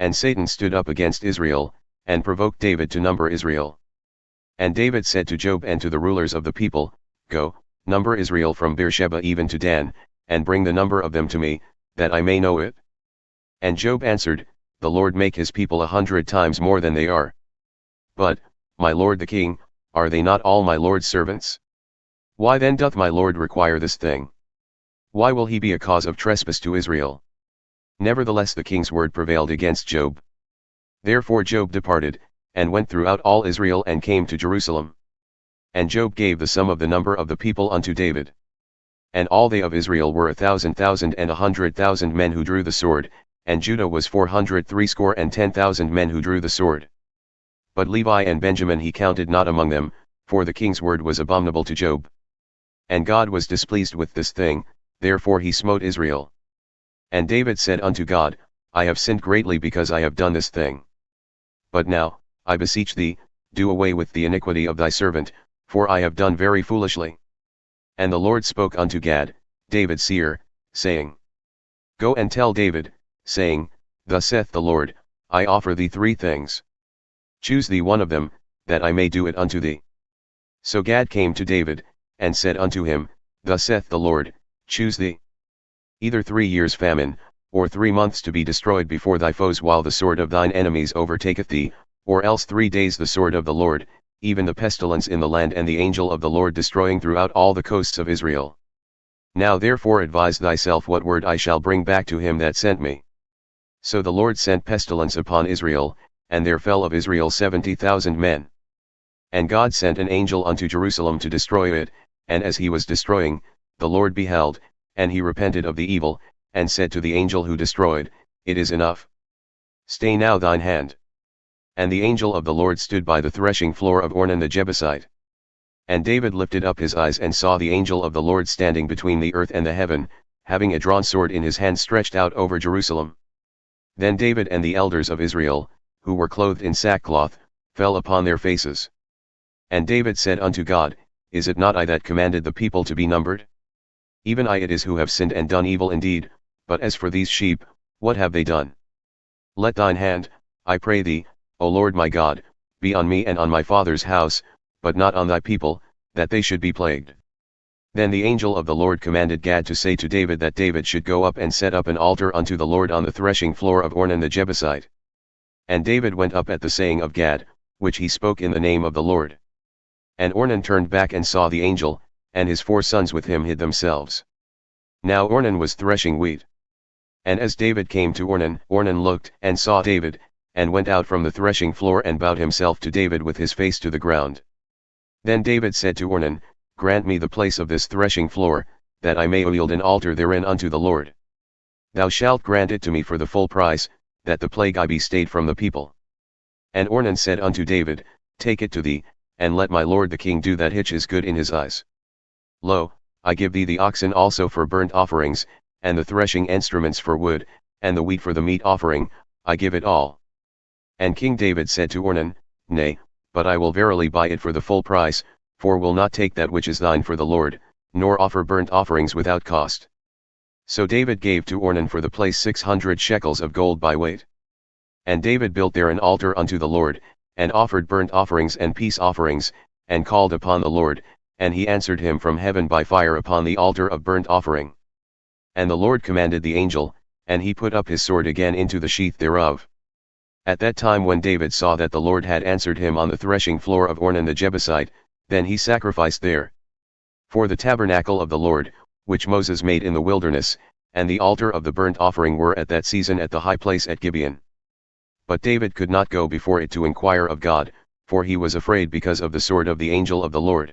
And Satan stood up against Israel, and provoked David to number Israel. And David said to Joab and to the rulers of the people, Go, number Israel from Beersheba even to Dan, and bring the number of them to me, that I may know it. And Joab answered, The Lord make his people 100 times more than they are. But, my lord the king, are they not all my lord's servants? Why then doth my lord require this thing? Why will he be a cause of trespass to Israel? Nevertheless the king's word prevailed against Joab. Therefore Joab departed, and went throughout all Israel and came to Jerusalem. And Joab gave the sum of the number of the people unto David. And all they of Israel were 1,000,000 and 100,000 men who drew the sword, and Judah was 400 threescore and 10,000 men who drew the sword. But Levi and Benjamin he counted not among them, for the king's word was abominable to Joab. And God was displeased with this thing, therefore he smote Israel. And David said unto God, I have sinned greatly because I have done this thing. But now, I beseech thee, do away with the iniquity of thy servant, for I have done very foolishly. And the Lord spoke unto Gad, David's seer, saying, Go and tell David, saying, Thus saith the Lord, I offer thee 3 things. Choose thee one of them, that I may do it unto thee. So Gad came to David, and said unto him, Thus saith the Lord, choose thee. Either 3 years' famine, or 3 months to be destroyed before thy foes while the sword of thine enemies overtaketh thee, or else 3 days the sword of the Lord, even the pestilence in the land and the angel of the Lord destroying throughout all the coasts of Israel. Now therefore advise thyself what word I shall bring back to him that sent me. So the Lord sent pestilence upon Israel, and there fell of Israel 70,000 men. And God sent an angel unto Jerusalem to destroy it, and as he was destroying, the Lord beheld, and he repented of the evil, and said to the angel who destroyed, It is enough. Stay now thine hand. And the angel of the Lord stood by the threshing floor of Ornan the Jebusite. And David lifted up his eyes and saw the angel of the Lord standing between the earth and the heaven, having a drawn sword in his hand stretched out over Jerusalem. Then David and the elders of Israel, who were clothed in sackcloth, fell upon their faces. And David said unto God, Is it not I that commanded the people to be numbered? Even I it is who have sinned and done evil indeed, but as for these sheep, what have they done? Let thine hand, I pray thee, O Lord my God, be on me and on my father's house, but not on thy people, that they should be plagued. Then the angel of the Lord commanded Gad to say to David that David should go up and set up an altar unto the Lord on the threshing floor of Ornan the Jebusite. And David went up at the saying of Gad, which he spoke in the name of the Lord. And Ornan turned back and saw the angel, and his 4 sons with him hid themselves. Now Ornan was threshing wheat. And as David came to Ornan, Ornan looked and saw David, and went out from the threshing floor and bowed himself to David with his face to the ground. Then David said to Ornan, Grant me the place of this threshing floor, that I may yield an altar therein unto the Lord. Thou shalt grant it to me for the full price, that the plague I be stayed from the people. And Ornan said unto David, Take it to thee, and let my lord the king do that which is good in his eyes. Lo, I give thee the oxen also for burnt offerings, and the threshing instruments for wood, and the wheat for the meat offering, I give it all. And King David said to Ornan, Nay, but I will verily buy it for the full price, for will not take that which is thine for the Lord, nor offer burnt offerings without cost. So David gave to Ornan for the place 600 shekels of gold by weight. And David built there an altar unto the Lord, and offered burnt offerings and peace offerings, and called upon the Lord, and he answered him from heaven by fire upon the altar of burnt offering. And the Lord commanded the angel, and he put up his sword again into the sheath thereof. At that time when David saw that the Lord had answered him on the threshing floor of Ornan the Jebusite, then he sacrificed there. For the tabernacle of the Lord, which Moses made in the wilderness, and the altar of the burnt offering were at that season at the high place at Gibeon. But David could not go before it to inquire of God, for he was afraid because of the sword of the angel of the Lord.